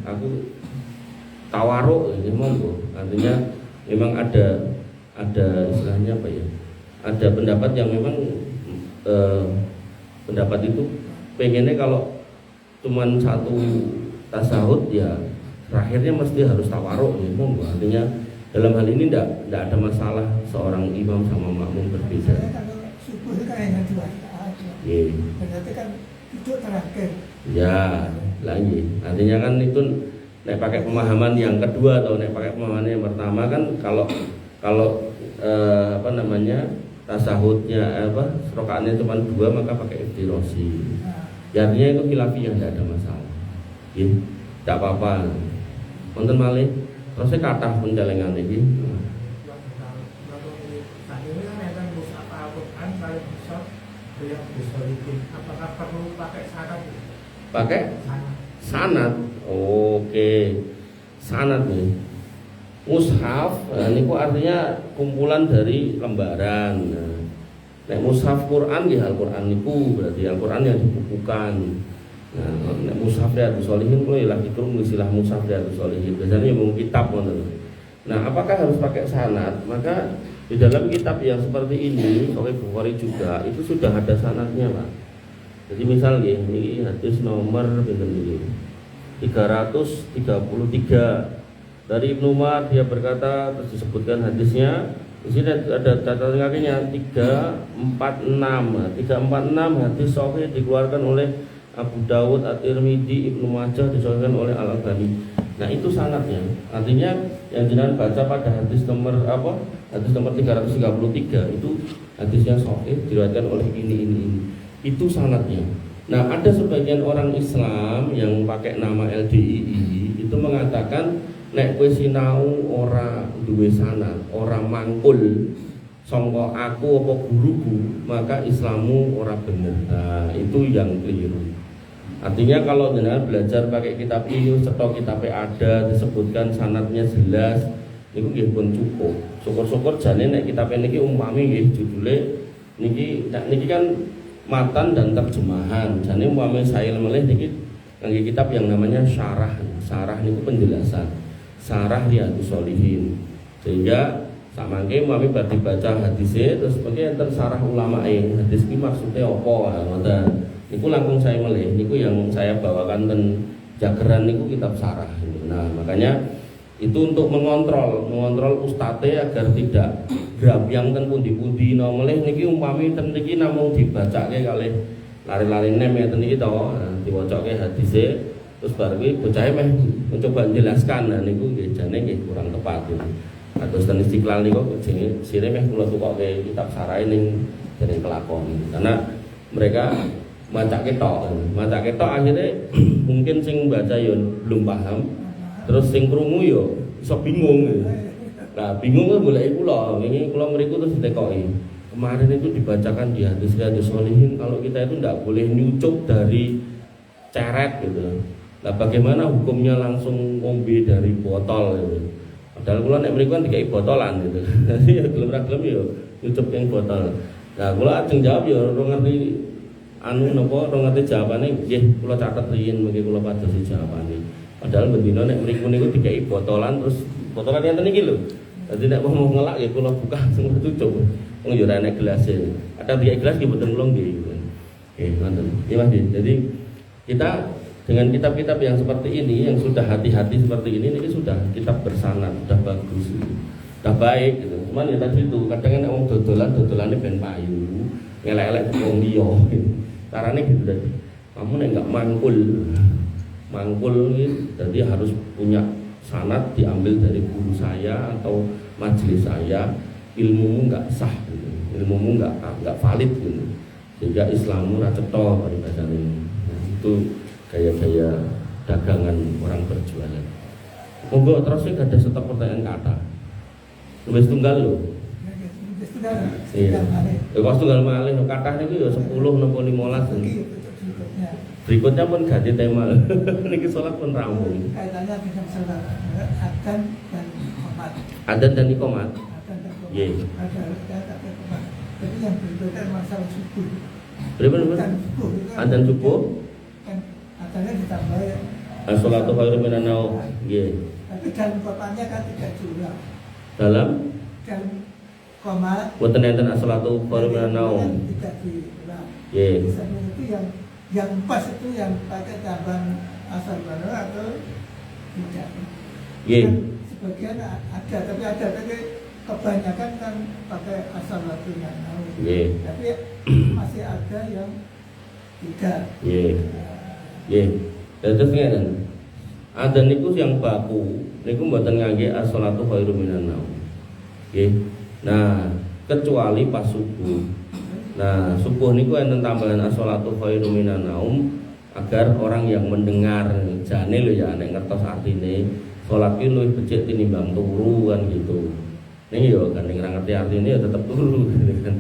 aku tawaruk ini monggo. Artinya memang ada istilahnya apa ya? Ada pendapat yang memang pendapat itu pengennya kalau cuman 1 tasahud ya terakhirnya mesti harus tawaruk ya monggo. Artinya dalam hal ini tidak ada masalah seorang imam sama makmum berbeda. Subuh itu kan hanya 2 rakaat. Berarti kan duduk terakhir. Ya, lagi. Artinya kan itu nek pakai pemahaman yang kedua atau nek pakai pemahaman yang pertama kan kalau tasahudnya rakaatnya cuma 2 maka pakai iftirosi. Ya, artinya itu khilafiyah, tidak ada masalah. Tidak apa-apa. Wonten malih terus kathah pencelengan iki. Apakah perlu pakai sanad? Pakai sanad. Oke. Sanad nih. Mushaf, niku artinya kumpulan dari lembaran. Nek mushaf Quran nggih Al-Qur'an niku berarti Al-Qur'an yang dibukukan. Nah, nek mushaf Riyadhus Shalihin kuwi lagi krungu istilah mushaf Riyadhus Shalihin. Biasanya mung kitab ngoten. Nah, apakah harus pakai sanad? Maka di dalam kitab yang seperti ini, Sahih Bukhari juga itu sudah ada sanadnya, Pak. Jadi misal ini hadis nomor pinten iki? 333 dari Ibnu Umar, dia berkata, terus disebutkan hadisnya. Di sini ada catatan kakinya 346. 346 hadis sahih dikeluarkan oleh Abu Dawud, At-Tirmidzi, Ibnu Majah, disahihkan oleh Al-Albani. Nah itu sanadnya. Artinya yang jenengan baca pada hadis nomor apa? Hadis nomor 333 itu hadisnya sahih, diriwayatkan oleh ini. Itu sanadnya. Nah ada sebagian orang Islam yang pakai nama LDII itu mengatakan nek kowe sinau ora duwe sanad, ora mangkul sangka aku apa guruku, maka Islammu ora bener. Nah itu yang keliru. Artinya kalau jenengan belajar pakai kitab ini, setok kitabnya ada, disebutkan sanadnya jelas, itu nggih pun cukup. Syukur-syukur jane nek kitab niki umpami nggih judule niki kan matan dan terjemahan. Jane umpami saya meleh niki ngangge kitab yang namanya syarah. Syarah niku penjelasan. Syarah Riyadhus Shalihin. Sehingga samangke umpami bar dibaca hadisnya terus mengke enten syarah ulamae. Hadis iki maksude apa ngoten. Niku langkung saya meleh, niku yang saya bawakan ten jageran niku kitab syarah. Nah makanya itu untuk mengontrol ustate agar tidak grabyang ten pundi-pundi. No meleh niki umpami ten niki namung dibacake kalih lari-lari nem ngeten iki to, diwacake hadise terus bar kuwi bocahe meh mencoba menjelaskan. Nah niku nggih jane nggih kurang tepat iki. Kados ten Istiqlal niku sire meh kula tukoke kitab syarah ning dereng kelakon. Karena mereka maca ketok akhirnya mungkin sing baca yo belum paham, terus sing krungu yo iso bingung. Nah bingung kan boleh kula, ini kula mriku terus ditekoki. Kemarin itu dibacakan di hadis Riyadhus Shalihin kalau kita itu tidak boleh nyucup dari ceret gitu. Nah bagaimana hukumnya langsung ngombe dari botol gitu. Padahal kula nek mriku kan dikai botolan gitu. Jadi ya gelem ra gelem yo nyucup yang botol. Nah kula ajeng jawab yo ora ngerti anu napa ora ngerti jawabane nggih kula catet riyin mengki kula padosi jawabane. Padahal bendina nek mriku niku dikai botolan terus botolan enten iki lho. Dadi nek mau ngelak ya kula buka langsung tutup. Wong yo ora enek gelas e. Ada dikai gelas nggih boten kula nggih. Nggih ngoten. Iya Mas. Jadi kita dengan kitab-kitab yang seperti ini yang sudah hati-hati seperti ini sudah kitab bersanad, sudah bagus. Sudah baik gitu. Cuman ya tadi itu kadang nek wong dodolan-dodolane ben payu, ngelek-elek wong liya gitu. Caranya gitu tadi. Kamu nek enggak mangkul gitu, jadi harus punya sanad diambil dari guru saya atau majelis saya. Ilmumu enggak sah gitu. Ilmumu enggak valid gitu. Sehingga Islammu ra cetha paribasane. Nah, itu gaya-gaya dagangan orang berjualan. Monggo terus iki ada stok pertanyaan kata. Wis tunggal lho. Iya. Kok tunggal malih kathah niku ya 10 napa 15. Berikutnya pun ganti tema. Niki salat pun rampung. Kaitannya dengan salat adzan dan iqamat. Adzan dan iqamat. Nggih. Jadi yang berbeda masalah subuh. Berapa? Adzan subuh. Kan adzannya ditambah as-sholatu khairum minan naum. Nggih. Tapi dalam kotanya kan tidak curang. Dalam koma boten enten as-sholatu khairum minan naum. Tidak diulang. Nggih. Misalnya itu yang pas itu yang pakai cabang asal baru atau tidak. Nggih. Sebagian ada tapi kebanyakan kan pakai asal baru yang naum. Nggih. Tapi masih ada yang tidak. Nggih. Nggih. Terus ngeten. Adzan niku yang baku niku mboten ngangge as-sholatu khairum minan naum. Nggih. Nah, kecuali pas subuh. Nah, subuh niku enten tambahan as-sholatu khairum minan naum agar orang yang mendengar jane lho ya nek ngertos artine salat ki luwih becik tinimbang turu kan gitu. Ning yo kan ning ora ngerti artine ya tetep turu gitu kan.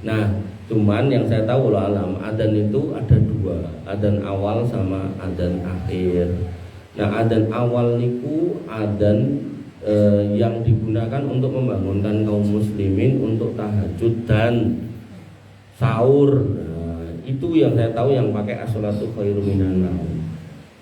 Nah, cuman yang saya tahu loh alam adzan itu ada dua, adzan awal sama adzan akhir. Nah, adzan awal niku adzan yang digunakan untuk membangunkan kaum muslimin untuk tahajud dan sahur. Nah, itu yang saya tahu yang pakai as-sholatu khairum minan naum.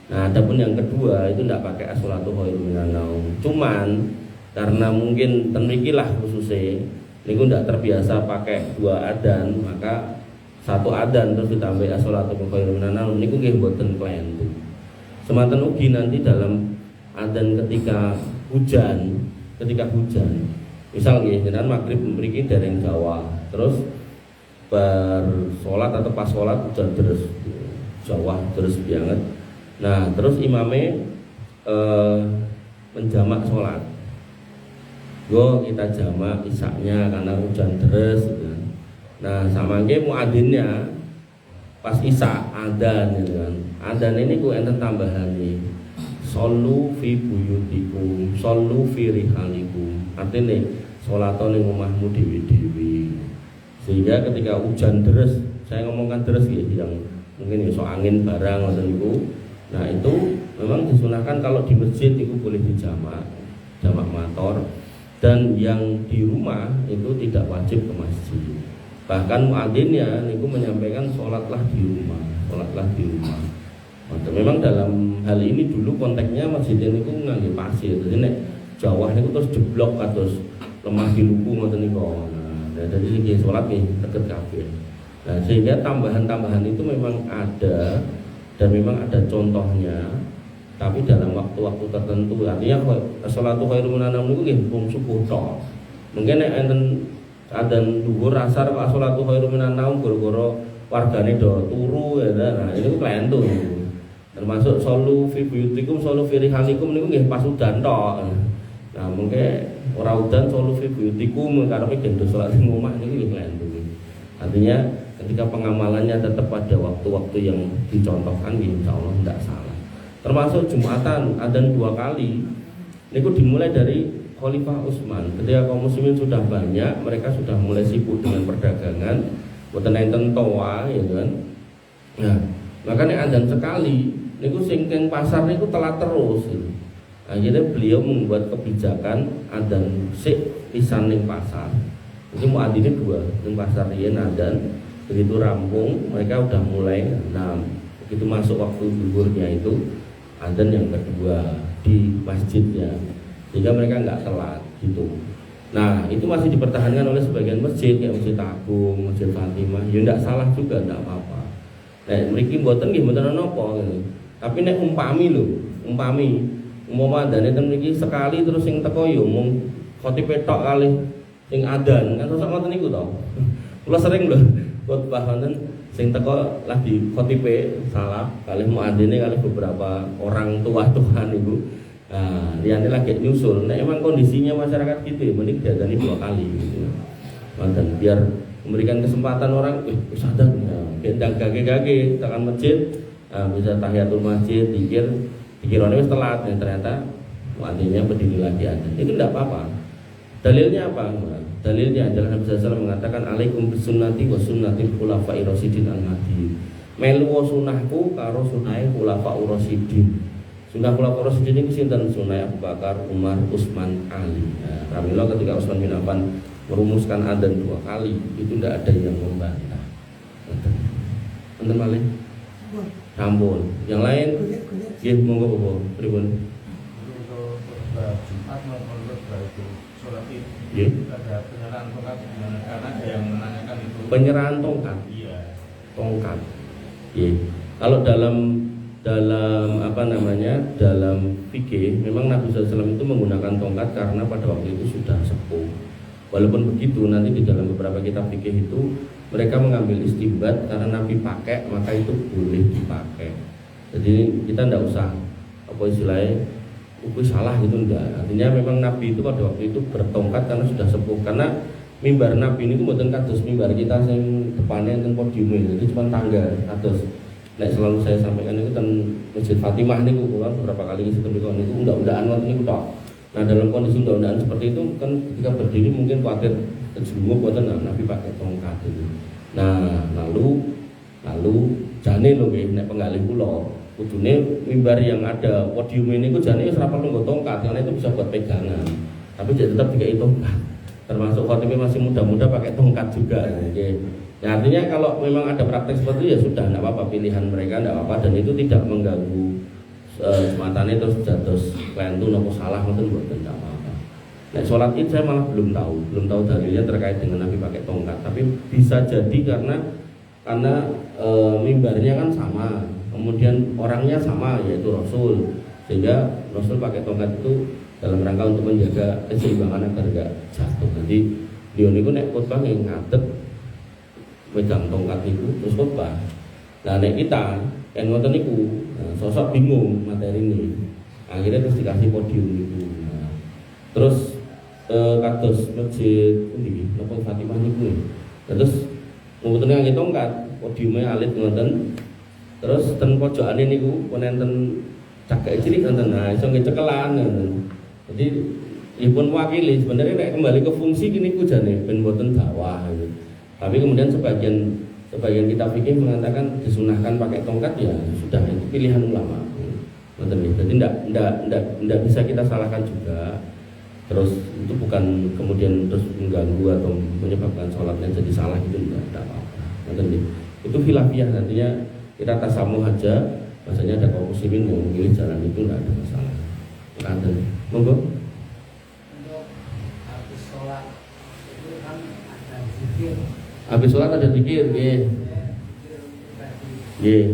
Nah, adapun yang kedua itu tidak pakai as-sholatu khairum minan naum. Cuman karena mungkin temrikilah khususnya niku ndak terbiasa pakai dua adzan, maka satu adzan terus ditambah as-sholatu khairum minan naum niku nggih mboten klentu. Semanten ugi nanti dalam adzan ketika hujan, misal nggih jenengan magrib mriki dereng Jawa, terus bar salat atau pas salat hujan terus. Jawa terus banget. Nah terus imame menjamak sholat. Kita jamak isaknya karena hujan deras gitu. Nah samangke muadzinnya pas isak adzan gitu kan. Adzan ini ku enten tambahan nih. Shollu fi buyutikum, shollu fi rihalikum. Artinya sholaton ning omahmu dewi-dewi. Sehingga ketika hujan deras, saya ngomongkan deras ya, yang mungkin iso angin barang ngoten niku. Nah itu memang disunahkan kalau di masjid itu boleh dijamak, jamak mator. Dan yang di rumah itu tidak wajib ke masjid. Bahkan muadzinnya niku menyampaikan sholatlah di rumah, sholatlah di rumah. Memang dalam hal ini dulu konteksnya masjid niku ngangge pasir. Jadi nek Jawa niku terus jeblok kados lemah diluku ngoten niku. Nah, dari segi sholat nih deket kabeh. Nah, sehingga tambahan-tambahan itu memang ada dan memang ada contohnya. Tapi dalam waktu-waktu tertentu, artinya sholatu khairum minan naum niku nggih mung subuh tok. Mungkin nek enten adzan dhuwur asar kok sholatu khairum minan naum gara-gara wargane do turu ya. Nah, ini ku klentu. Termasuk shollu fi buyutikum, shollu fi rihalikum niku nggih pas udan tok. Nah, mungkin ora udan shollu fi buyutikum karepe gendho salat ing omah niku nggih klentu. Artinya ketika pengamalannya tetap pada waktu-waktu yang dicontohkan insyaallah tidak salah. Termasuk Jumatan adzan 2 kali niku dimulai dari Khalifah Utsman. Ketika kaum muslimin sudah banyak, mereka sudah mulai sibuk dengan perdagangan, boten enten toa ya kan. Nah, makanya adzan sekali niku sing teng pasar niku telat terus gitu. Akhirnya beliau membuat kebijakan adzan sik pisan ning pasar. Jadi muadzinnya 2 ning pasar riyen adzan, begitu rampung mereka udah mulai. Nah, begitu masuk waktu zuhurnya itu adzan yang kedua di masjidnya, sehingga mereka nggak telat gitu. Nah itu masih dipertahankan oleh sebagian masjid kayak Masjid Agung, Masjid Fatimah. Ya nggak salah juga, nggak apa-apa. Nah mriki mboten nggih mboten napa gitu. Tapi nek umpami umpama adzan ten mriki sekali terus sing teko yo mung khotibe tok kalih sing adzan kan rasa ngoten niku to. Kula sering lho khotbah wonten sing teko lagi khotibe salah kalih muadzine kalih beberapa orang tua-tua niku. Nah, liyane lagi nyusul. Nek emang kondisinya masyarakat gitu, mending diadzani 2 kali gitu. Wonten biar memberikan kesempatan orang wis adzan ya, bendang gage-gage tekan masjid, bisa tahiyatul masjid, pikirannya wis telat, ternyata muadzinnya berdiri lagi adzan. Itu enggak apa-apa. Dalilnya apa? Dalilnya adalah Nabi SAW mengatakan alaikum bisunnati wa sunnatil khulafa'ir rasyidin al-mahdiyyin. Melu sunahku karo sunahe khulafa'ur rasyidin. Sunah khulafa'ur rasyidin iki sinten? Sunah Abu Bakar, Umar, Utsman, Ali. Nah, pramila ketika Utsman bin Affan merumuskan adzan 2 kali, itu tidak ada yang membantah. Enten malih? Sampun. Yang lain nggih monggo Bapak pripun? Jumat maupun itu sholat itu ada penyerahan tongkat karena ada yang menanyakan itu penyerahan tongkat. Iya. Tongkat. Iya. Kalau dalam dalam fikih memang Nabi SAW itu menggunakan tongkat karena pada waktu itu sudah sepuh. Walaupun begitu nanti di dalam beberapa kitab fikih itu mereka mengambil istimbat karena Nabi pakai maka itu boleh dipakai. Jadi kita tidak usah apa istilahnya salah gitu enggak. Artinya memang Nabi itu pada waktu itu bertongkat karena sudah sepuh. Karena mimbar Nabi ini mboten kados mimbar kita sing depannya enten podiumnya. Jadi cuma tangga atas. Nek selalu saya sampaikan itu kan Masjid Fatimah niku kula beberapa kali ngisi niku undak-undakan ngoten niku tok. Nah, dalam kondisi undak-undakan seperti itu kan ketika berdiri mungkin khawatir terjunguk boten Nabi pakai tongkat itu. Nah, lalu jane lho nggih nek penggalih kula kudune mimbar yang ada podium ini ku jane wis ora perlu nggo tongkat karena itu bisa buat pegangan. Tapi tetap dikai tongkat. Termasuk khotibnya masih muda-muda pakai tongkat juga. Nggih. Nah, artinya kalau memang ada praktek seperti itu ya sudah enggak apa-apa, pilihan mereka enggak apa-apa dan itu tidak mengganggu sematane terus jatuh klentu napa salah ngoten mboten enggak apa-apa. Nek salat Id saya malah belum tahu dalilnya terkait dengan Nabi pakai tongkat, tapi bisa jadi karena mimbarnya kan sama. Kemudian orangnya sama yaitu Rasul, sehingga Rasul pakai tongkat itu dalam rangka untuk menjaga keseimbangan agar enggak jatuh. Jadi dia niku nek khotbah ngadeg megang tongkat itu terus khotbah. Nah nek kita yang ngoten niku sosok bingung materi ini. Akhirnya terus dikasih podium niku. Nah, terus kados masjid pundi napa Fatimah niku. Terus ngoten ngangge tongkat, podiumnya alit ngoten. Terus ten pojokane niku wonten cagake cilik ngoten. Nah iso ngecekelan ngoten. Jadi ipun wakili sebenarnya nek kembali ke fungsi gini ku jane ben mboten dakwah gitu. Tapi kemudian sebagian kita fikih mengatakan disunahkan pakai tongkat ya sudah itu pilihan ulama. Ngoten nggih. Jadi ndak bisa kita salahkan juga. Terus itu bukan kemudian terus mengganggu atau menyebabkan sholatnya jadi salah itu tidak apa-apa. Ngoten nggih. Itu khilafiyah, nantinya kita tasamuh aja. Maksudnya ada kaum muslimin yang memilih jalan itu tidak ada masalah. Ngoten. Monggo. Habis sholat ada zikir, nggih. Nggih.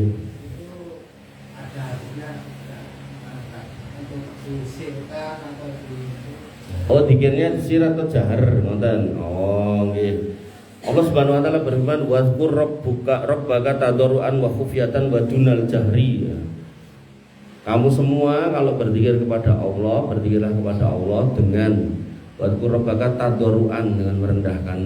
Oh, zikirnya sir atau jahar, ngoten. Oh, nggih. Allah Subhanahu wa taala berfirman, "Wazkur rabbaka tadarruan wa khufyatan wa dunal jahri." Kamu semua kalau berzikir kepada Allah, berzikirlah kepada Allah dengan wazkur rabbaka tadarruan, dengan merendahkan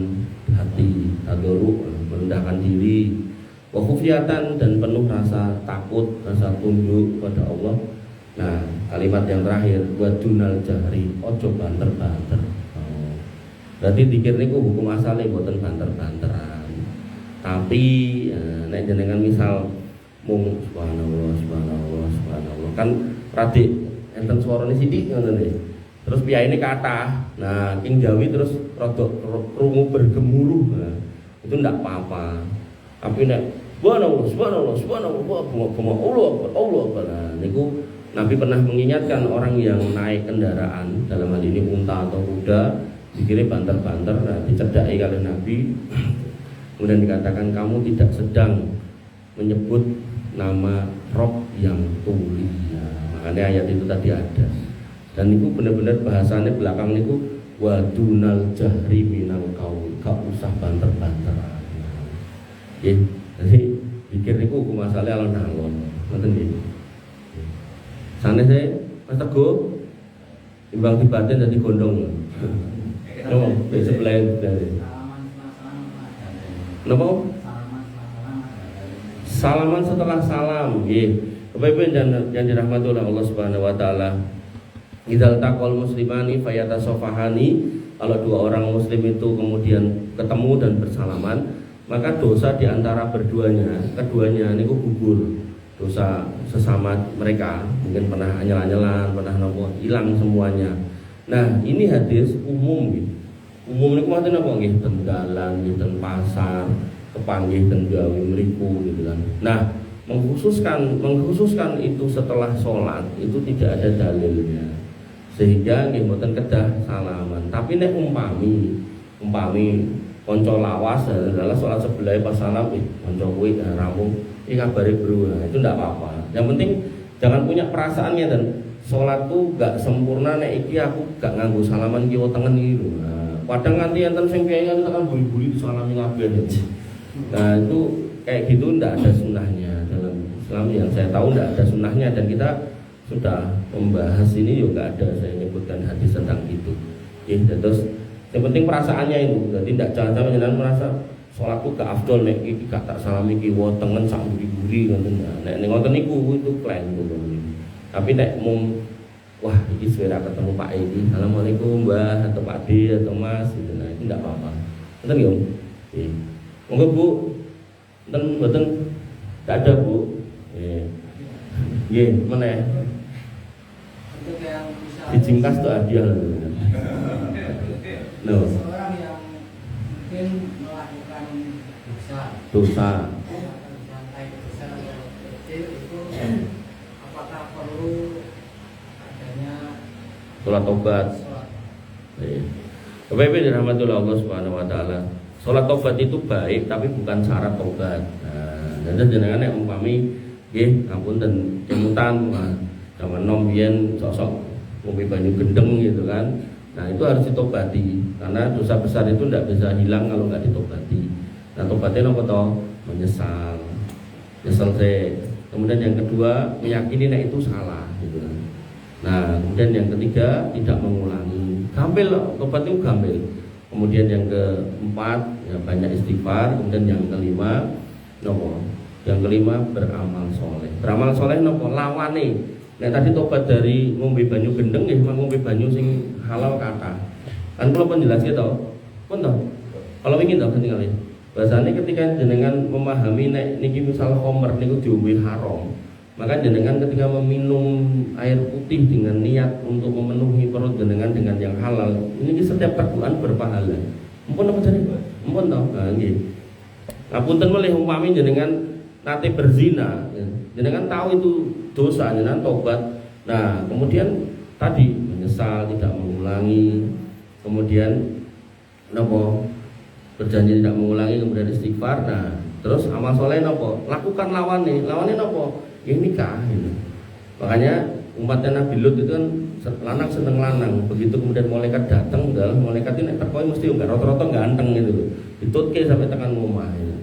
hati, tadarru, merendahkan diri, wa khufyatan, dan penuh rasa takut, rasa tunduk kepada Allah. Nah, kalimat yang terakhir, wa dunal jahri, ojo banter-banter. Berarti zikir niku hukum asale mboten banter-banteran. Tapi nek jenengan misal mung subhanallah subhanallah subhanallah kan radik enten suarane sithik ngoten nggih. Terus piyaine kathah. Nah, king Jawi terus rada krungu bergemuruh. Nah, itu ndak apa-apa. Tapi nek subhanallah subhanallah subhanallah Allah Akbar. Nah, niku Nabi pernah mengingatkan orang yang naik kendaraan, dalam hal ini unta atau kuda, dikira banter-banter, nah, dicedai oleh Nabi. Kemudian dikatakan kamu tidak sedang menyebut nama Rob yang tuli. Nah, makanya ayat itu tadi ada. Dan itu benar-benar bahasanya belakang itu wadunal jahri minal qaul, gak usah banter-banteran. Ya, jadi pikir itu hukum asalnya alon-alon. Ngoten nggih. Sana saya Mas Teguh timbang dibatin jadi gondong. No, sebelah dari. Napa? Salaman setelah salam, nggih. Bapak-ibu yang dirahmati oleh Allah Subhanahu wa taala. Idzal taqal muslimani fayatasafahani, kalau dua orang muslim itu kemudian ketemu dan bersalaman, maka dosa di antara keduanya niku gugur. Dosa sesama mereka, mungkin pernah anyel-anyelan, pernah nopo, hilang semuanya. Nah, ini hadis umum gitu. Umum niku maksudnya apa nggih? Ten dalan, ten pasar, kepanggih ten gawe mriku gitu kan. Nah, mengkhususkan itu setelah sholat itu tidak ada dalilnya. Sehingga nggih mboten kedah salaman. Tapi nek umpami kanca lawas adalah sholat sebelah pas salam kanca kuwi rampung iki kabare bro. Nah, itu enggak apa-apa. Yang penting jangan punya perasaannya dan sholat tuh gak sempurna nek iki aku gak nganggo salaman kiwa tengen iki lho. Nah, kadang nganti enten sing piye kan tekan buli-buli disalami kabeh. Nah, itu kayak gitu enggak ada sunnahnya dalam Islam, yang saya tahu enggak ada sunnahnya, dan kita sudah membahas ini juga ada saya menyebutkan hadis tentang itu. Ya, terus yang penting perasaannya itu. Jadi tidak jangan jangan merasa sholatku gak afdol nek iki gak tak salami kiwa tengen sak buri-buri ngoten. Nek ngoten niku itu klaim ngoten. Tapi nek mung wah iki suwe ketemu Pak Edi, assalamualaikum Mbah atau Pak D atau Mas gitu. Nah, itu enggak apa-apa. Ngoten nggih, Om. Nggih. Monggo Bu. Mboten enggak ada, Bu. Nggih. Nggih, meneh. Untuk yang bisa Dijingkas tuh hadiah. No. seorang yang mungkin melakukan Dosa. baik besar atau kecil itu apakah perlu adanya Sholat tobat. sholat? Bapak-ibu dirahmati oleh Allah Subhanahu wa taala. Sholat tobat itu baik tapi bukan syarat tobat. Nah, dan jenengan nek umpami nggih ngapunten kemutan zaman nom biyen sosok ngombe banyu gendeng gitu kan. Nah, itu harus ditobati karena dosa besar itu tidak bisa hilang kalau nggak ditobati. Nah, tobatnya apa toh? Menyesal. nyesel sih. Kemudian yang kedua meyakini nek itu salah gitu kan. Nah kemudian yang ketiga tidak mengulangi, gampil tobat itu gampil. Kemudian yang keempat ya banyak istighfar. Kemudian yang kelima nopo, yang kelima beramal soleh. Beramal soleh nopo lawane. Nek tadi tobat dari ngombe banyu gendeng ya memang ngombe banyu sing halal kata. Kan kalau penjelasnya tau, pun tau. Kalau ingin tau penting kali. Bahasanya ketika jenengan memahami nek niki misal khamr niku diombe haram, maka jenengan ketika meminum air putih dengan niat untuk memenuhi perut jenengan dengan yang halal, ini setiap perbuatan berpahala. Mumpun apa jadi? Mumpun tau? Nah nggih. Ngapunten melih umpami jenengan nate berzina, jenengan tahu itu dosa, jenengan tobat. Nah, kemudian tadi menyesal, tidak mengulangi, kemudian nopo berjanji tidak mengulangi, kemudian istighfar. Nah, terus amal soleh nopo lakukan lawannya nopo ya nikah gitu. Makanya umatnya Nabi Lut itu kan lanang seneng lanang, begitu kemudian malaikat datang, dalam malaikat ini terkoi mesti enggak rata-rata ganteng gitu, ditutke sampai tekan rumah gitu.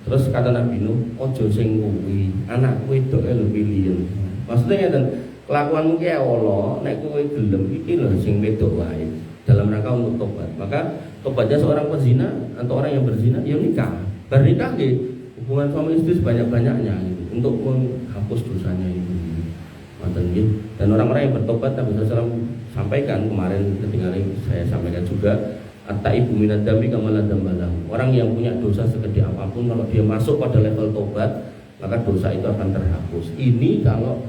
Terus kata Nabi Nuh, ojo sing kuwi, anak wedoke lho pilihan. Maksudnya ngeten, kelakuanmu ki Allah, nek kowe gelem iki lho sing wedok wae dalam rangka untuk tobat. Maka tobatnya seorang pezina atau orang yang berzina ya nikah. Bernikah nggih hubungan suami istri sebanyak-banyaknya gitu, untuk menghapus dosanya itu. Ngoten nggih. Dan orang-orang yang bertobat Nabi sallallahu sampaikan kemarin ketika saya sampaikan juga, at-taibu minad dambi kama la dzambalah. Orang yang punya dosa segede apapun kalau dia masuk pada level tobat, maka dosa itu akan terhapus. Ini kalau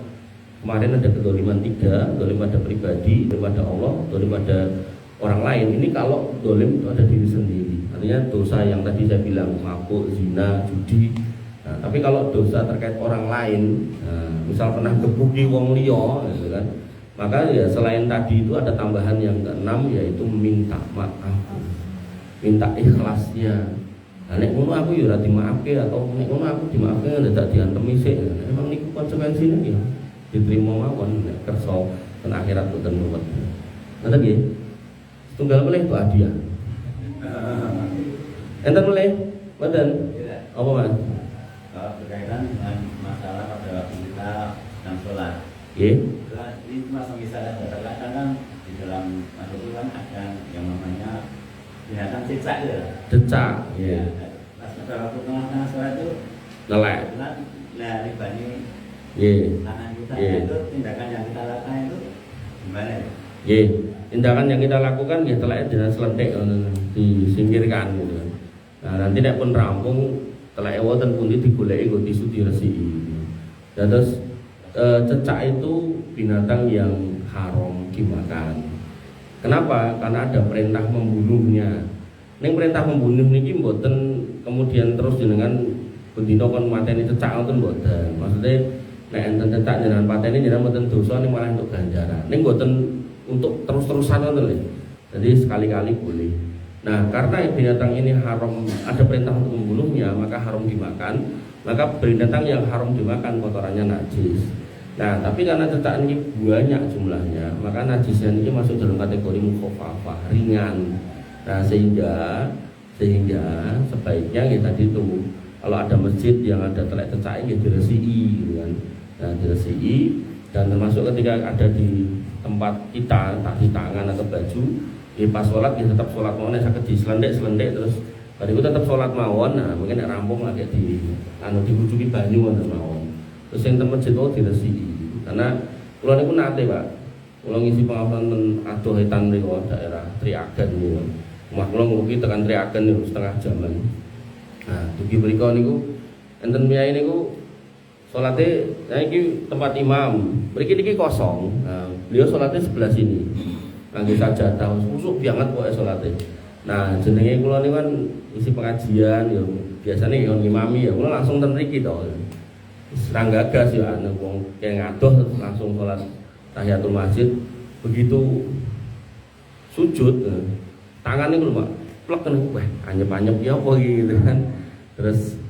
kemarin ada kedoliman tiga, dolim pada pribadi, dolim pada Allah, dolim pada orang lain. Ini kalau dolim itu ada diri sendiri. Artinya dosa yang tadi saya bilang, mabuk, zina, judi. Nah, tapi kalau dosa terkait orang lain, misal pernah gebuki wong liya, gitu kan, maka ya selain tadi itu ada tambahan yang keenam, yaitu minta maaf, minta ikhlasnya. Nah, nek ngono aku ya ora dimaafke, atau nek ngono aku dimaafke ndak diantemi sik. Memang niku konsekuensine ya diterima mawon nek kersa ten akhirat boten ruwet. Ngoten nggih. Tunggal melih itu hadiah. Enten melih? Mboten. Apa Mas? Berkaitan dengan masalah pada waktu kita sedang sholat. Nggih. Ini masuk misalnya terkadang kan di dalam masuk itu kan ada yang namanya binatang cicak ya. Decak. Nggih. Pas pada waktu tengah-tengah sholat itu Nelek. Nah, ribani Nggih. tangan kita Nggih. itu tindakan yang kita lakukan itu gimana ya? Nggih. Tindakan yang kita lakukan ya telek dengan selentik disingkirkan gitu kan. Nah, nanti nek pun rampung telek wonten pundi digoleki nggo tisu diresiki. Dan terus cecak itu binatang yang haram dimakan. Kenapa? Karena ada perintah membunuhnya. Ning perintah membunuh niki mboten kemudian terus jenengan bendina kon mateni cecak ngoten mboten. Maksudnya nek enten cecak jenengan pateni jenengan mboten dosa ning malah untuk ganjaran. Ning mboten untuk terus-terusan ngoten lho. Jadi sekali-kali boleh. Nah, karena binatang ini haram, ada perintah untuk membunuhnya, maka haram dimakan. Maka binatang yang haram dimakan kotorannya najis. Nah, tapi karena cecak ini banyak jumlahnya, maka najisnya ini masuk dalam kategori mukhafafah, ringan. Nah, sehingga sebaiknya ya tadi itu kalau ada masjid yang ada telek cecak ya diresiki gitu kan. Nah, diresiki, dan termasuk ketika ada di tempat kita, entah di tangan atau baju, ya pas sholat ya tetap sholat mawon, sakit diselendek terus bariku tetap sholat mawon. Nah, mungkin nek rampung lagi dibujuki banyu wonten mawon. Terus yang tempat masjid diresiki. Karena kula niku nate, Pak. Kula ngisi pengawasan adoh etan niku daerah Triagen niku. Omah kula nguruki tekan Triagen niku setengah jaman. Nah, dugi mriku niku enten miyai niku salate, nah iki tempat imam. Mriki niki kosong. Nah, beliau salatnya sebelah sini. Nganggo sajadah khusuk banget pokoke salate. Nah, jenenge kula niku kan isi pengajian ya biasane ya ngimami ya kula langsung ten mriki to. Serang gagas ya ana wong kayak ngadoh langsung salat tahiyatul masjid. Begitu sujud tangan niku lho Pak, plek niku wah anyep-anyep ya apa gitu kan. Terus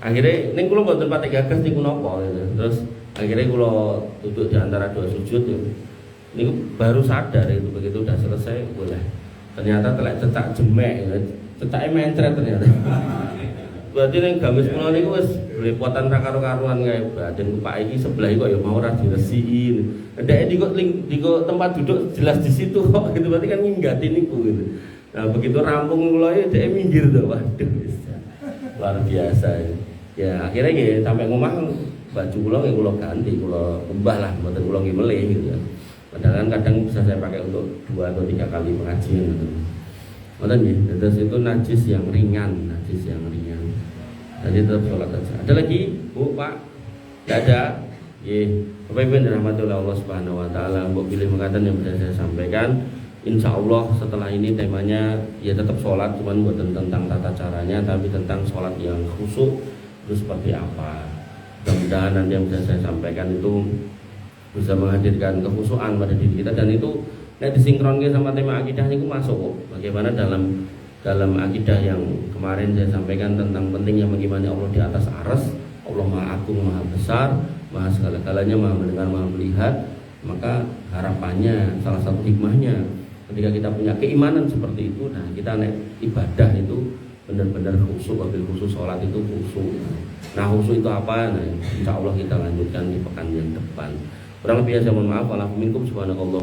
akhirnya ning kula mboten pati gagas niku napa gitu. Terus akhirnya kula duduk di antara dua sujud ya. Niku baru sadar itu begitu udah selesai boleh. Ternyata telek cecak jemek, cecake mencret ternyata. berarti ning gamis kula niku wis belepotan ra karo-karuan kae badan Pak iki sebelah kok ya mau ora diresiki. Ndek dikok tempat duduk jelas di situ kok gitu berarti kan minggati niku gitu. Nah begitu rampung kula ya dhek minggir to. Waduh luar biasa ya. Ya akhirnya nggih sampai ngomah baju kula nggih kula ganti, kula ubah lah mboten kula nggih melih gitu ya. Padahal kan kadang bisa saya pakai untuk 2 atau 3 kali pengajian gitu. Ngoten nggih, terus itu najis yang ringan, najis yang ringan. Jadi tetap sholat saja. Ada lagi, Bu, Pak? Tidak ada. Bapak Ibu yang dirahmati oleh Allah Subhanahu Wa Taala, Mbok pilih mengatakan yang bisa saya sampaikan. Insya Allah setelah ini temanya ya tetap sholat, cuman bukan tentang tata caranya, tapi tentang sholat yang khusyuk itu seperti apa. Mudah-mudahan nanti yang bisa saya sampaikan itu bisa menghadirkan kekhusyuan pada diri kita, dan itu disinkronkan sama tema akidah itu masuk. Bagaimana dalam akidah yang kemarin saya sampaikan tentang pentingnya bagaimana Allah di atas arsy, Allah Maha Agung, Maha Besar, Maha segala-galanya, Maha mendengar, Maha melihat. Maka harapannya, salah satu hikmahnya ketika kita punya keimanan seperti itu, nah kita ibadah itu benar-benar khusyuk, wabil khusyuk, sholat itu khusyuk. Nah khusyuk itu apa? Nah insya Allah kita lanjutkan di pekan yang depan. Kurang lebihnya saya mohon maaf. Wa'alaikumsalam subhanakallah.